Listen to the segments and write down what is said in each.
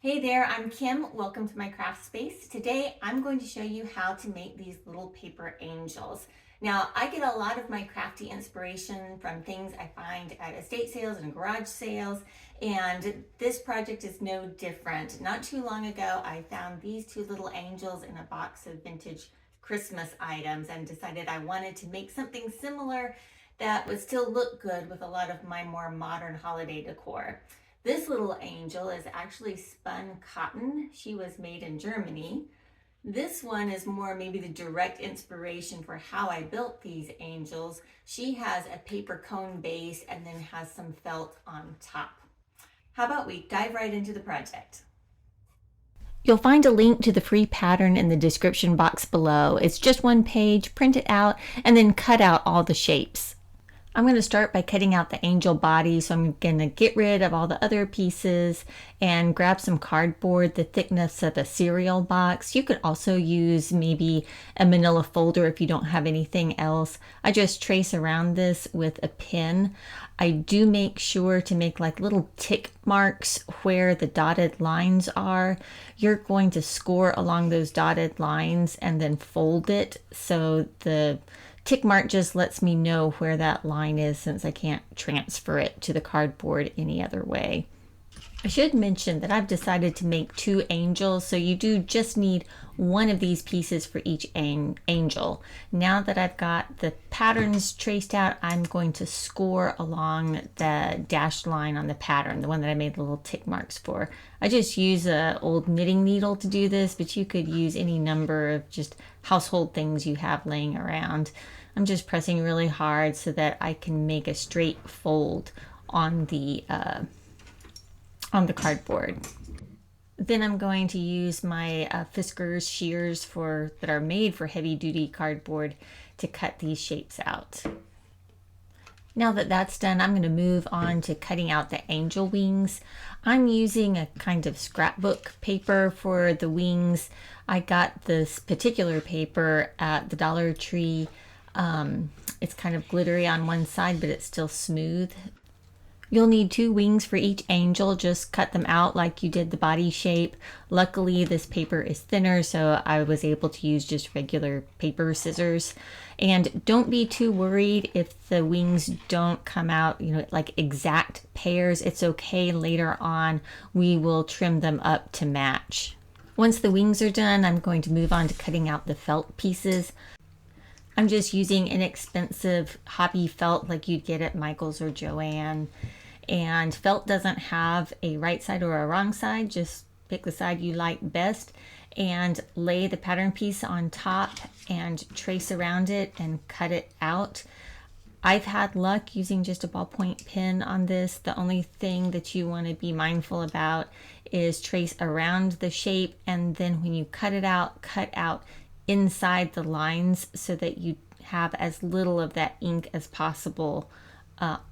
Hey there, I'm Kim. Welcome to my craft space. Today I'm going to show you how to make these little paper angels. Now, I get a lot of my crafty inspiration from things I find at estate sales and garage sales, and this project is no different. Not too long ago, I found these two little angels in a box of vintage Christmas items and decided I wanted to make something similar that would still look good with a lot of my more modern holiday decor. This little angel is actually spun cotton. She was made in Germany. This one is more maybe the direct inspiration for how I built these angels. She has a paper cone base and then has some felt on top. How about we dive right into the project? You'll find a link to the free pattern in the description box below. It's just one page, print it out, and then cut out all the shapes. I'm going to start by cutting out the angel body, so I'm going to get rid of all the other pieces and grab some cardboard the thickness of a cereal box. You could also use maybe a manila folder if you don't have anything else. I just trace around this with a pen. I do make sure to make like little tick marks where the dotted lines are. You're going to score along those dotted lines and then fold it, so the tick mark just lets me know where that line is since I can't transfer it to the cardboard any other way. I should mention that I've decided to make two angels, so you do just need one of these pieces for each angel. Now that I've got the patterns traced out, I'm going to score along the dashed line on the pattern, the one that I made the little tick marks for. I just use an old knitting needle to do this, but you could use any number of just household things you have laying around. I'm just pressing really hard so that I can make a straight fold on the cardboard. Then I'm going to use my Fiskars shears that are made for heavy duty cardboard to cut these shapes out. Now that that's done, I'm going to move on to cutting out the angel wings. I'm using a kind of scrapbook paper for the wings. I got this particular paper at the Dollar Tree. It's kind of glittery on one side, but it's still smooth. You'll need two wings for each angel. Just cut them out like you did the body shape. Luckily, this paper is thinner, so I was able to use just regular paper scissors. And don't be too worried if the wings don't come out, like exact pairs. It's okay. Later on, we will trim them up to match. Once the wings are done, I'm going to move on to cutting out the felt pieces. I'm just using inexpensive hobby felt like you'd get at Michael's or Joann. And felt doesn't have a right side or a wrong side. Just pick the side you like best and lay the pattern piece on top and trace around it and cut it out. I've had luck using just a ballpoint pen on this. The only thing that you want to be mindful about is trace around the shape, and then when you cut out inside the lines so that you have as little of that ink as possible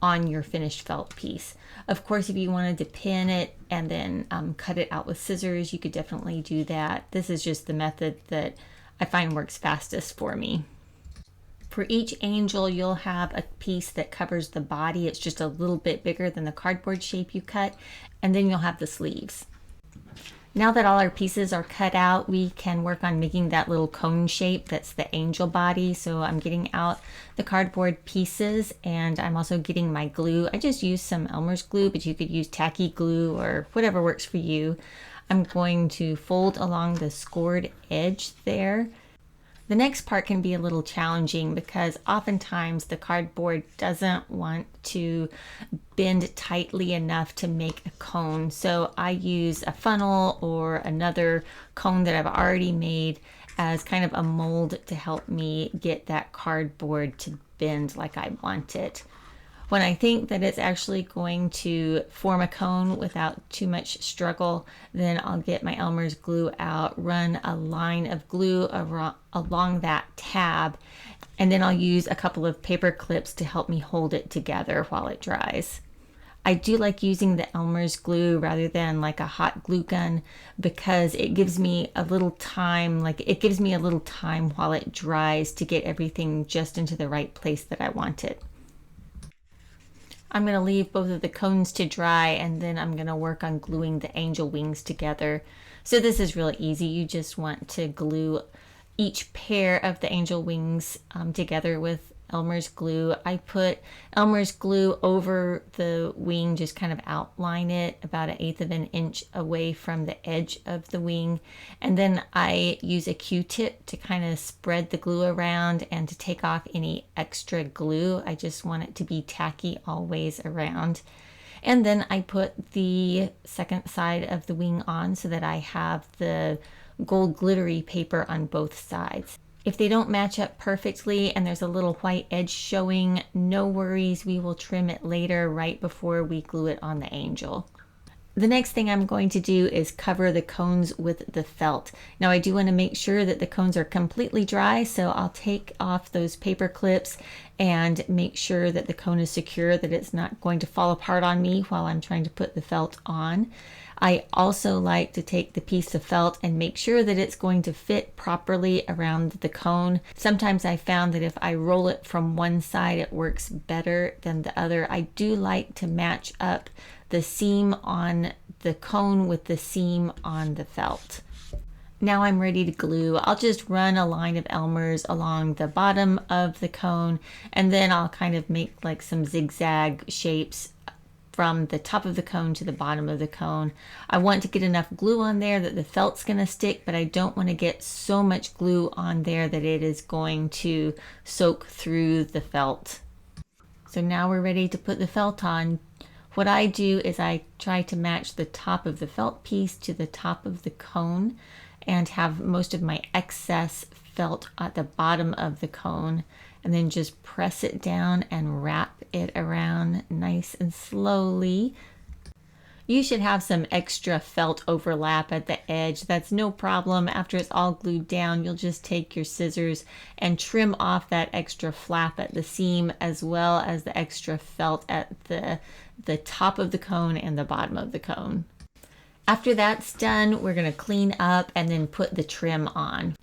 on your finished felt piece. Of course, if you wanted to pin it and then cut it out with scissors, you could definitely do that. This is just the method that I find works fastest for me. For each angel, you'll have a piece that covers the body. It's just a little bit bigger than the cardboard shape you cut, and then you'll have the sleeves. Now that all our pieces are cut out, we can work on making that little cone shape that's the angel body. So I'm getting out the cardboard pieces, and I'm also getting my glue. I just used some Elmer's glue, but you could use tacky glue or whatever works for you. I'm going to fold along the scored edge there. The next part can be a little challenging because oftentimes the cardboard doesn't want to bend tightly enough to make a cone. So I use a funnel or another cone that I've already made as kind of a mold to help me get that cardboard to bend like I want it. When I think that it's actually going to form a cone without too much struggle, then I'll get my Elmer's glue out, run a line of glue along that tab, and then I'll use a couple of paper clips to help me hold it together while it dries. I do like using the Elmer's glue rather than like a hot glue gun because it gives me a little time, while it dries to get everything just into the right place that I want it. I'm going to leave both of the cones to dry, and then I'm going to work on gluing the angel wings together. So this is really easy. You just want to glue each pair of the angel wings together with Elmer's glue. I put Elmer's glue over the wing, just kind of outline it about 1/8 of an inch away from the edge of the wing. And then I use a Q-tip to kind of spread the glue around and to take off any extra glue. I just want it to be tacky all ways around. And then I put the second side of the wing on so that I have the gold glittery paper on both sides. If they don't match up perfectly and there's a little white edge showing, no worries, we will trim it later right before we glue it on the angel. The next thing I'm going to do is cover the cones with the felt. Now I do want to make sure that the cones are completely dry, so I'll take off those paper clips and make sure that the cone is secure, that it's not going to fall apart on me while I'm trying to put the felt on. I also like to take the piece of felt and make sure that it's going to fit properly around the cone. Sometimes I found that if I roll it from one side, it works better than the other. I do like to match up the seam on the cone with the seam on the felt. Now I'm ready to glue. I'll just run a line of Elmer's along the bottom of the cone, and then I'll kind of make like some zigzag shapes from the top of the cone to the bottom of the cone. I want to get enough glue on there that the felt's going to stick, but I don't want to get so much glue on there that it is going to soak through the felt. So now we're ready to put the felt on. What I do is I try to match the top of the felt piece to the top of the cone and have most of my excess felt at the bottom of the cone, and then just press it down and wrap it around nice and slowly. You should have some extra felt overlap at the edge. That's no problem. After it's all glued down, you'll just take your scissors and trim off that extra flap at the seam, as well as the extra felt at the top of the cone and the bottom of the cone. After that's done, we're going to clean up and then put the trim on.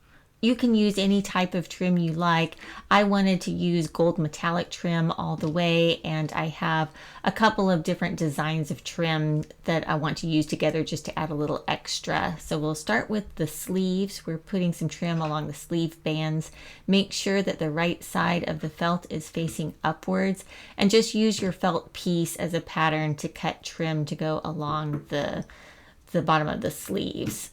You can use any type of trim you like. I wanted to use gold metallic trim all the way, and I have a couple of different designs of trim that I want to use together just to add a little extra. So we'll start with the sleeves. We're putting some trim along the sleeve bands. Make sure that the right side of the felt is facing upwards, and just use your felt piece as a pattern to cut trim to go along the bottom of the sleeves.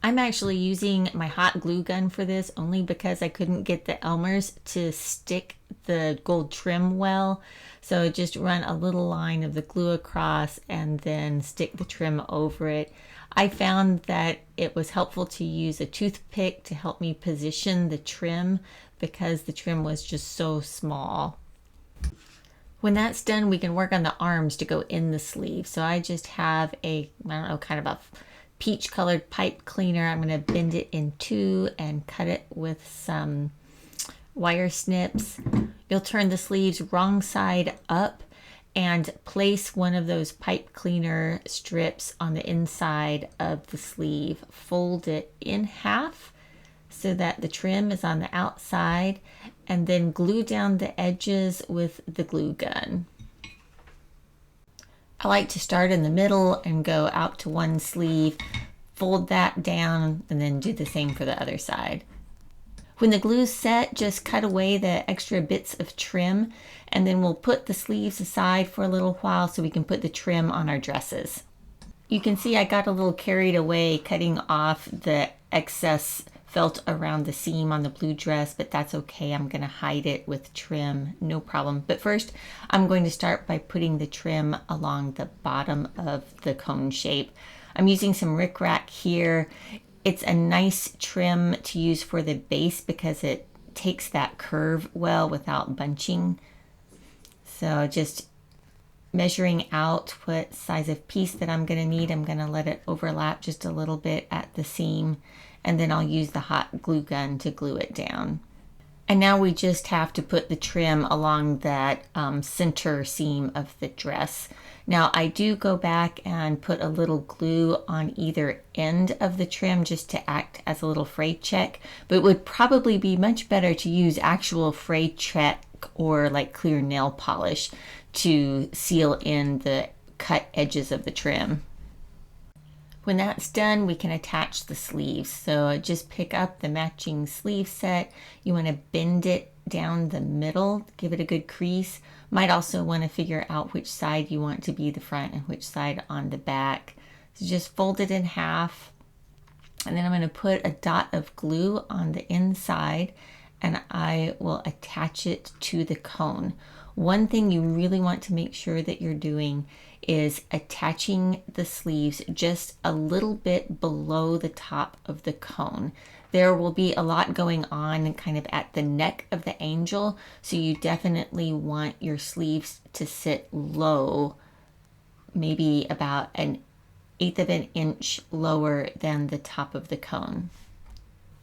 I'm actually using my hot glue gun for this only because I couldn't get the Elmer's to stick the gold trim well. So just run a little line of the glue across and then stick the trim over it. I found that it was helpful to use a toothpick to help me position the trim because the trim was just so small. When that's done, we can work on the arms to go in the sleeve. So I just have kind of a peach colored pipe cleaner. I'm going to bend it in two and cut it with some wire snips. You'll turn the sleeves wrong side up and place one of those pipe cleaner strips on the inside of the sleeve. Fold it in half so that the trim is on the outside, and then glue down the edges with the glue gun. I like to start in the middle and go out to one sleeve, fold that down, and then do the same for the other side. When the glue's set, just cut away the extra bits of trim, and then we'll put the sleeves aside for a little while so we can put the trim on our dresses. You can see I got a little carried away cutting off the excess felt around the seam on the blue dress, but that's okay. I'm going to hide it with trim, no problem. But first, I'm going to start by putting the trim along the bottom of the cone shape. I'm using some Rick Rack here. It's a nice trim to use for the base because it takes that curve well without bunching. So just measuring out what size of piece that I'm going to need. I'm going to let it overlap just a little bit at the seam, and then I'll use the hot glue gun to glue it down. And now we just have to put the trim along that center seam of the dress. Now I do go back and put a little glue on either end of the trim just to act as a little fray check, but it would probably be much better to use actual fray check or like clear nail polish to seal in the cut edges of the trim. When that's done, we can attach the sleeves. So just pick up the matching sleeve set. You want to bend it down the middle, give it a good crease. Might also want to figure out which side you want to be the front and which side on the back. So just fold it in half. And then I'm going to put a dot of glue on the inside and I will attach it to the cone. One thing you really want to make sure that you're doing is attaching the sleeves just a little bit below the top of the cone. There will be a lot going on kind of at the neck of the angel, so you definitely want your sleeves to sit low, maybe about 1/8 of an inch lower than the top of the cone.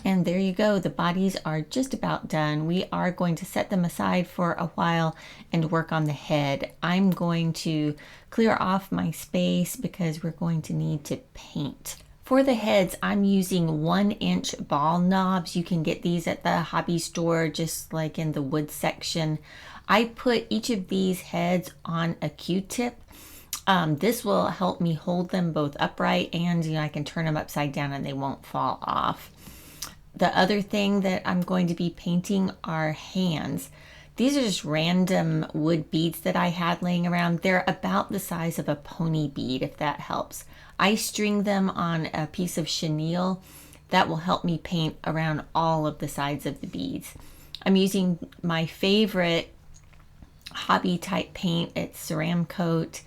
And there you go, the bodies are just about done. We are going to set them aside for a while and work on the head. I'm going to clear off my space because we're going to need to paint. For the heads, I'm using 1-inch ball knobs. You can get these at the hobby store, just like in the wood section. I put each of these heads on a Q-tip. This will help me hold them both upright and I can turn them upside down and they won't fall off. The other thing that I'm going to be painting are hands. These are just random wood beads that I had laying around. They're about the size of a pony bead, if that helps. I string them on a piece of chenille. That will help me paint around all of the sides of the beads. I'm using my favorite hobby type paint. It's Ceramcoat.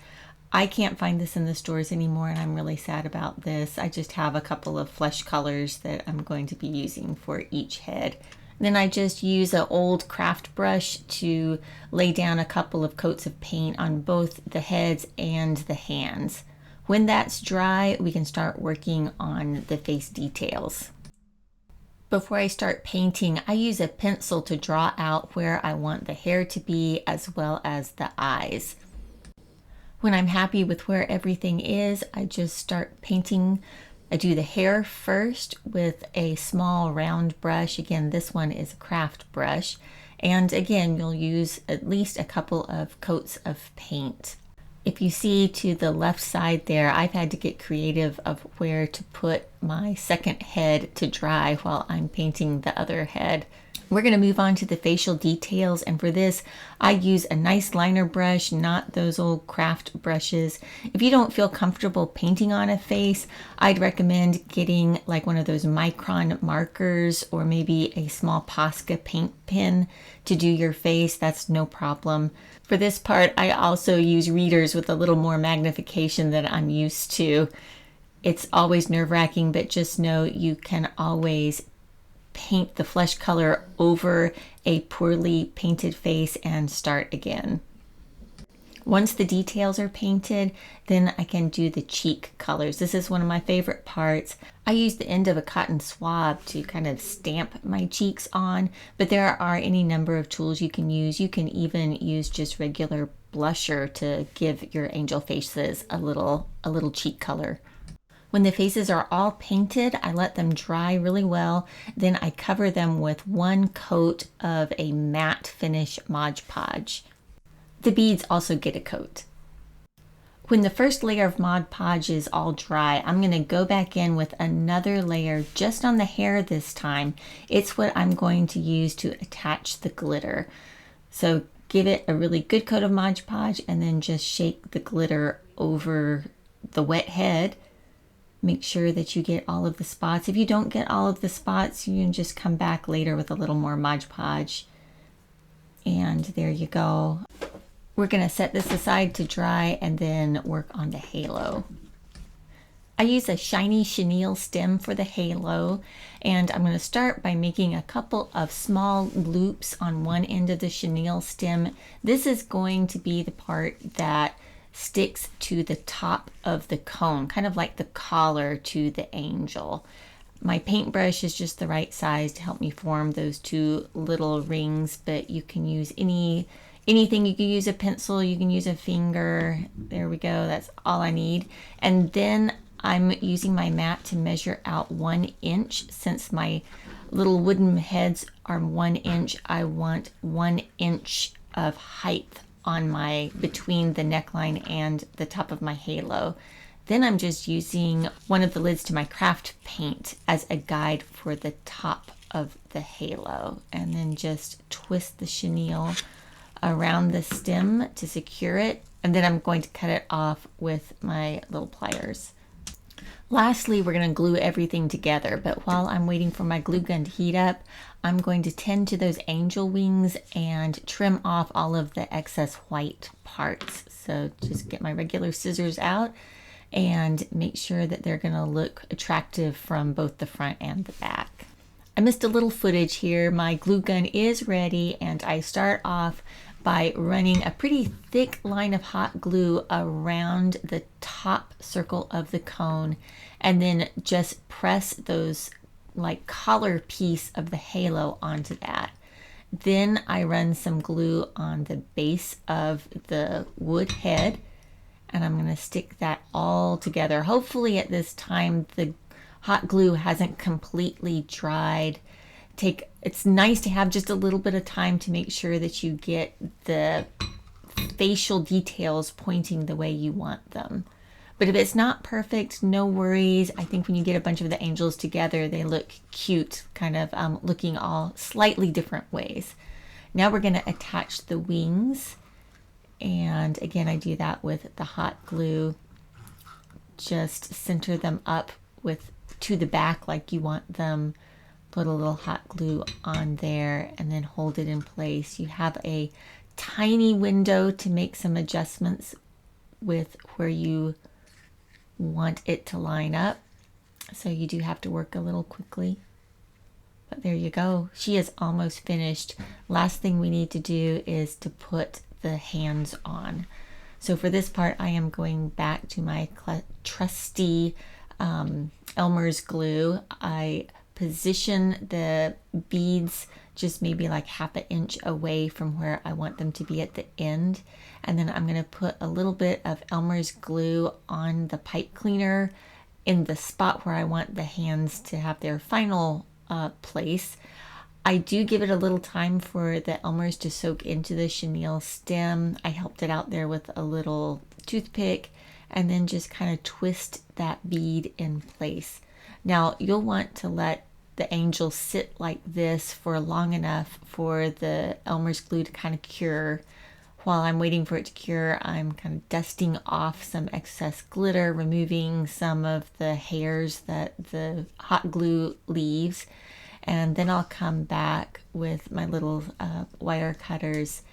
I can't find this in the stores anymore and I'm really sad about this. I just have a couple of flesh colors that I'm going to be using for each head. Then I just use an old craft brush to lay down a couple of coats of paint on both the heads and the hands. When that's dry, we can start working on the face details. Before I start painting, I use a pencil to draw out where I want the hair to be as well as the eyes. When I'm happy with where everything is, I just start painting. I do the hair first with a small round brush. Again, this one is a craft brush. And again, you'll use at least a couple of coats of paint. If you see to the left side there, I've had to get creative of where to put my second head to dry while I'm painting the other head. We're going to move on to the facial details, and for this I use a nice liner brush, not those old craft brushes. If you don't feel comfortable painting on a face, I'd recommend getting like one of those micron markers or maybe a small Posca paint pen to do your face. That's no problem. For this part, I also use readers with a little more magnification than I'm used to. It's always nerve-wracking, but just know you can always paint the flesh color over a poorly painted face and start again. Once the details are painted, then I can do the cheek colors. This is one of my favorite parts. I use the end of a cotton swab to kind of stamp my cheeks on, but there are any number of tools you can use. You can even use just regular blusher to give your angel faces a little cheek color. When the faces are all painted, I let them dry really well. Then I cover them with one coat of a matte finish Mod Podge. The beads also get a coat. When the first layer of Mod Podge is all dry, I'm going to go back in with another layer just on the hair this time. It's what I'm going to use to attach the glitter. So give it a really good coat of Mod Podge and then just shake the glitter over the wet head. Make sure that you get all of the spots. If you don't get all of the spots, you can just come back later with a little more Mod Podge. And there you go. We're going to set this aside to dry and then work on the halo. I use a shiny chenille stem for the halo, and I'm going to start by making a couple of small loops on one end of the chenille stem. This is going to be the part that sticks to the top of the cone, kind of like the collar to the angel. My paintbrush is just the right size to help me form those two little rings, but you can use anything. You can use a pencil, you can use a finger. There we go, that's all I need. And then I'm using my mat to measure out 1 inch. Since my little wooden heads are 1 inch, I want 1 inch of height on my, between the neckline and the top of my halo. Then I'm just using one of the lids to my craft paint as a guide for the top of the halo, and then just twist the chenille around the stem to secure it, and then I'm going to cut it off with my little pliers. Lastly, we're going to glue everything together, but while I'm waiting for my glue gun to heat up, I'm going to tend to those angel wings and trim off all of the excess white parts. So just get my regular scissors out and make sure that they're going to look attractive from both the front and the back. I missed a little footage here. My glue gun is ready, and I start off by running a pretty thick line of hot glue around the top circle of the cone, and then just press those like collar piece of the halo onto that. Then I run some glue on the base of the wood head, and I'm going to stick that all together. Hopefully at this time the hot glue hasn't completely dried. It's nice to have just a little bit of time to make sure that you get the facial details pointing the way you want them. But if it's not perfect, no worries. I think when you get a bunch of the angels together, they look cute, kind of looking all slightly different ways. Now we're going to attach the wings. And again, I do that with the hot glue. Just center them up to the back like you want them. Put a little hot glue on there and then hold it in place. You have a tiny window to make some adjustments with where you want it to line up. So you do have to work a little quickly. But there you go. She is almost finished. Last thing we need to do is to put the hands on. So for this part, I am going back to my trusty Elmer's glue. I position the beads just maybe like half an inch away from where I want them to be at the end. And then I'm going to put a little bit of Elmer's glue on the pipe cleaner in the spot where I want the hands to have their final place. I do give it a little time for the Elmer's to soak into the chenille stem. I helped it out there with a little toothpick, and then just kind of twist that bead in place. Now you'll want to let the angel sit like this for long enough for the Elmer's glue to kind of cure. While I'm waiting for it to cure, I'm kind of dusting off some excess glitter, removing some of the hairs that the hot glue leaves. And then I'll come back with my little wire cutters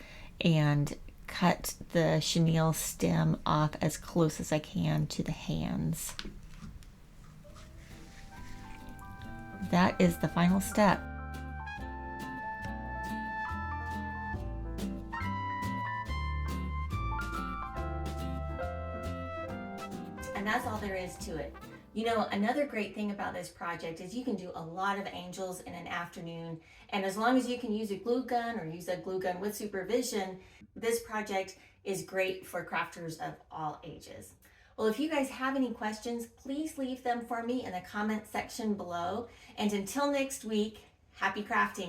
and cut the chenille stem off as close as I can to the hands. That is the final step. And that's all there is to it. You know, another great thing about this project is you can do a lot of angels in an afternoon, and as long as you can use a glue gun or use a glue gun with supervision, this project is great for crafters of all ages. Well, if you guys have any questions, please leave them for me in the comment section below. And until next week, happy crafting.